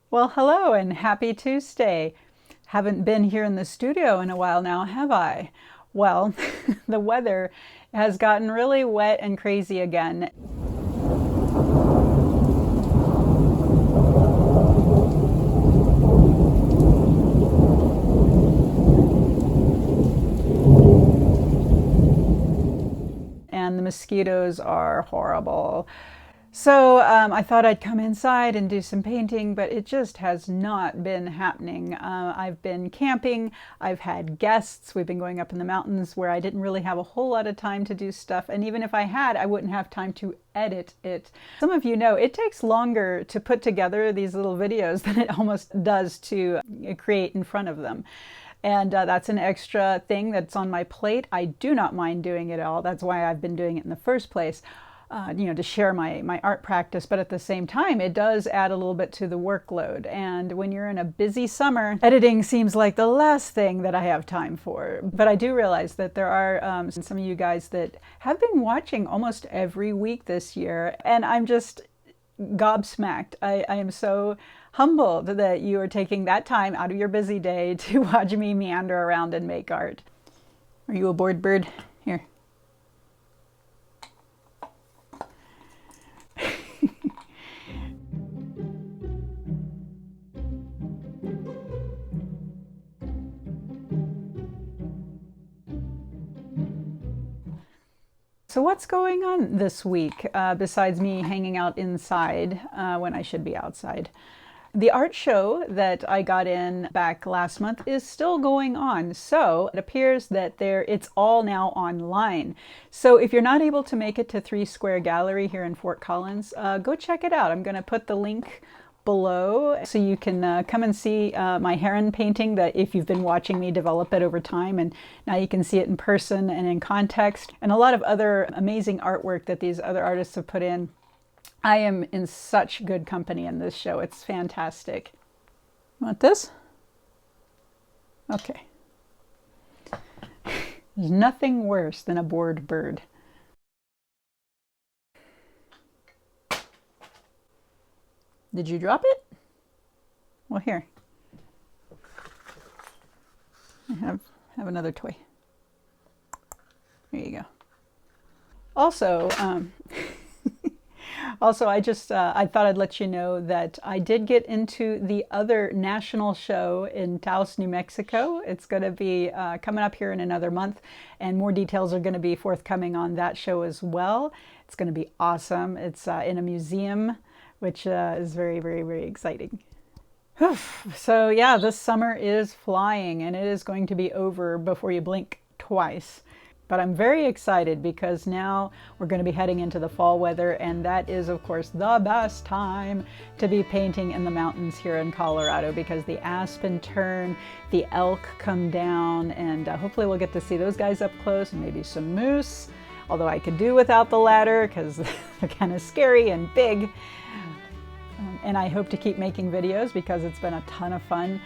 Well, hello and happy Tuesday. Haven't been here in the studio in a while now, have I? Well, the weather has gotten really wet and crazy again. And the mosquitoes are horrible. So I thought I'd come inside and do some painting, but it just has not been happening. I've been camping, I've had guests, we've been going up in the mountains where I didn't really have a whole lot of time to do stuff, and even if I had, I wouldn't have time to edit it. Some of you know it takes longer to put together these little videos than it almost does to create in front of them. And that's an extra thing that's on my plate. I do not mind doing it all. That's why I've been doing it in the first place, to share my art practice. But at the same time, it does add a little bit to the workload. And when you're in a busy summer, editing seems like the last thing that I have time for. But I do realize that there are some of you guys that have been watching almost every week this year. And I'm just gobsmacked. I am so humbled that you are taking that time out of your busy day to watch me meander around and make art. Are you a bored bird? Here. So what's going on this week besides me hanging out inside when I should be outside? The art show that I got in back last month is still going on. So it appears that it's all now online. So if you're not able to make it to Three Square Gallery here in Fort Collins, go check it out. I'm going to put the link below so you can come and see my heron painting that if you've been watching me develop it over time, and now you can see it in person and in context, and a lot of other amazing artwork that these other artists have put in. I am in such good company in this show. It's fantastic. Want this? Okay. There's nothing worse than a bored bird. Did you drop it? Well, here. I have another toy. There you go. Also, I thought I'd let you know that I did get into the other national show in Taos, New Mexico. It's going to be coming up here in another month, and more details are going to be forthcoming on that show as well. It's going to be awesome. It's in a museum, which is very, very, very exciting. So yeah, this summer is flying, and it is going to be over before you blink twice. But I'm very excited because now we're going to be heading into the fall weather, and that is, of course, the best time to be painting in the mountains here in Colorado because the aspen turn, the elk come down, and hopefully we'll get to see those guys up close, and maybe some moose, although I could do without the latter because they're kind of scary and big. And I hope to keep making videos because it's been a ton of fun.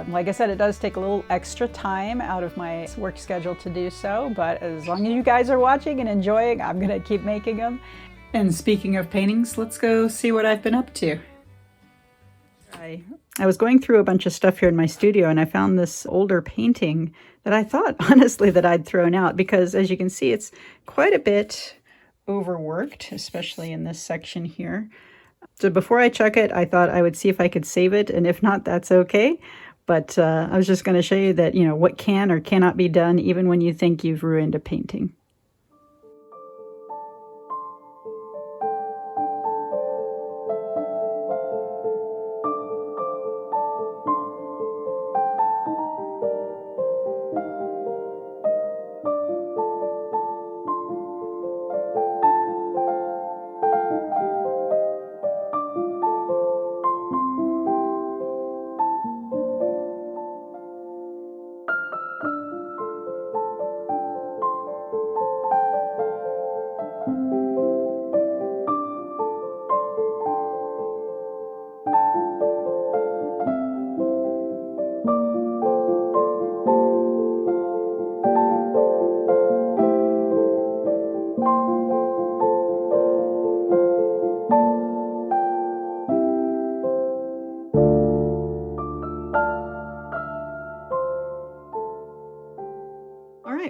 Like I said, it does take a little extra time out of my work schedule to do so, but as long as you guys are watching and enjoying, I'm going to keep making them. And speaking of paintings, let's go see what I've been up to. I was going through a bunch of stuff here in my studio, and I found this older painting that I thought, honestly, that I'd thrown out because, as you can see, it's quite a bit overworked, especially in this section here. So before I chuck it, I thought I would see if I could save it, and if not, that's okay. But I was just going to show you that, what can or cannot be done even when you think you've ruined a painting.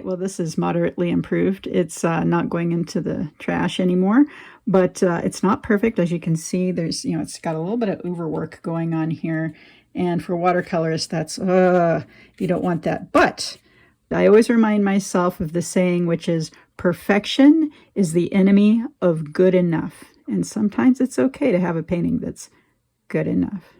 well, this is moderately improved. It's not going into the trash anymore, but it's not perfect. As you can see, there's, it's got a little bit of overwork going on here. And for watercolorists, that's, you don't want that. But I always remind myself of the saying, which is perfection is the enemy of good enough. And sometimes it's okay to have a painting that's good enough.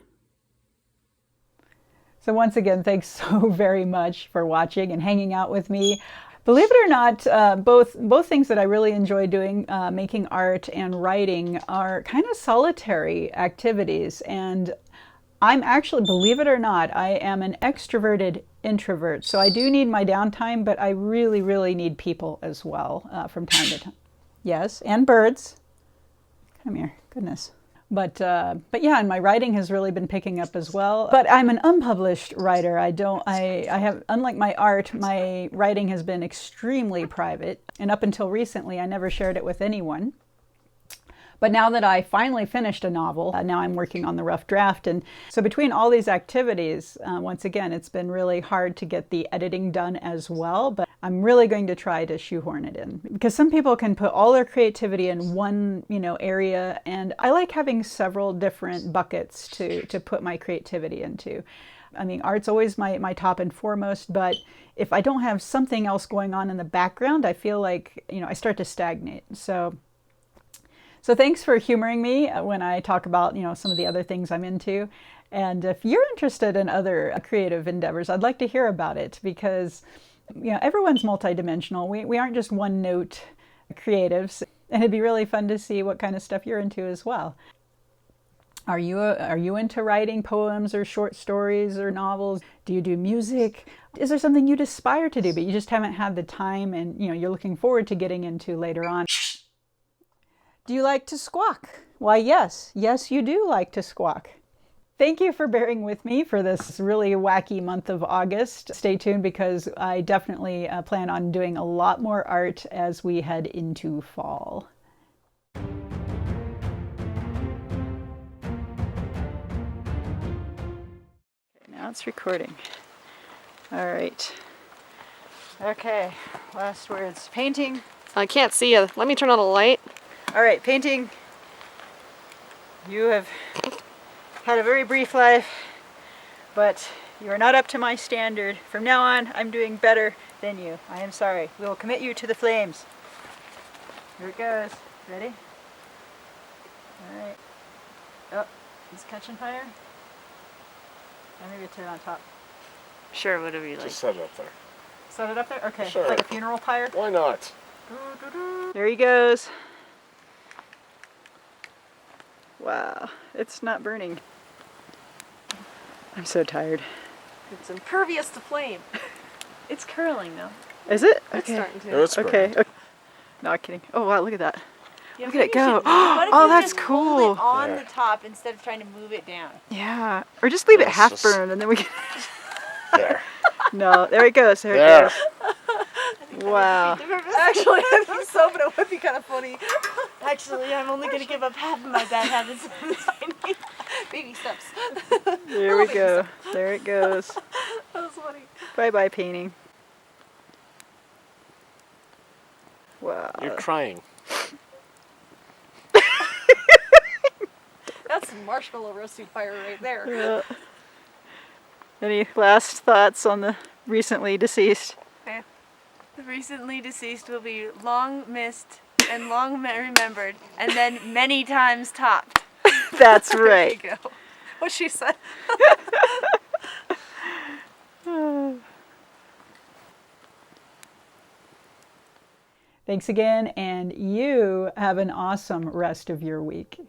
So once again, thanks so very much for watching and hanging out with me. Believe it or not, both things that I really enjoy doing, making art and writing, are kind of solitary activities. And I'm actually, believe it or not, I am an extroverted introvert. So I do need my downtime, but I really, really need people as well from time to time. Yes, and birds. Come here, goodness. But yeah, and my writing has really been picking up as well. But I'm an unpublished writer. I have, unlike my art, my writing has been extremely private. And up until recently, I never shared it with anyone. But now that I finally finished a novel, now I'm working on the rough draft. And so between all these activities, once again, it's been really hard to get the editing done as well. But I'm really going to try to shoehorn it in. Because some people can put all their creativity in one, area. And I like having several different buckets to put my creativity into. I mean, art's always my top and foremost, but if I don't have something else going on in the background, I feel like, I start to stagnate. So thanks for humoring me when I talk about, some of the other things I'm into. And if you're interested in other creative endeavors, I'd like to hear about it because, everyone's multidimensional. We aren't just one note creatives. And it'd be really fun to see what kind of stuff you're into as well. Are you into writing poems or short stories or novels? Do you do music? Is there something you'd aspire to do, but you just haven't had the time and, you're looking forward to getting into later on? Do you like to squawk? Why, yes. Yes, you do like to squawk. Thank you for bearing with me for this really wacky month of August. Stay tuned because I definitely plan on doing a lot more art as we head into fall. Now it's recording. All right. Okay, last words. Painting. I can't see you. Let me turn on a light. All right, painting. You have had a very brief life, but you are not up to my standard. From now on, I'm doing better than you. I am sorry. We will commit you to the flames. Here it goes. Ready? All right. Oh, it's catching fire. Or maybe turn it on top. Sure, whatever you like. Just set it up there. Set it up there? Okay. Sure. Like a funeral pyre? Why not? There he goes. Wow, it's not burning. I'm so tired. It's impervious to flame. It's curling though. Is it? It's Okay. starting to. No, it's Okay. Not kidding. Oh wow, look at that. Yeah, Look at it maybe you go. should- what if Oh, you that's just hold cool. it on Yeah. the top instead of trying to move it down. Yeah. Or just leave it Let's half just- burned and then we can. There. No, there it goes. There There. it goes. Wow. Actually, I think so, but it would be kind of funny. Actually, I'm only going to give up half of my bad habits. Baby steps. There we go. There it goes. That was funny. Bye-bye painting. Wow. You're crying. That's marshmallow roasting fire right there. Yeah. Any last thoughts on the recently deceased? Okay. The recently deceased will be long missed and long remembered, and then many times topped. That's right. There you go. What she said. Thanks again, and you have an awesome rest of your week.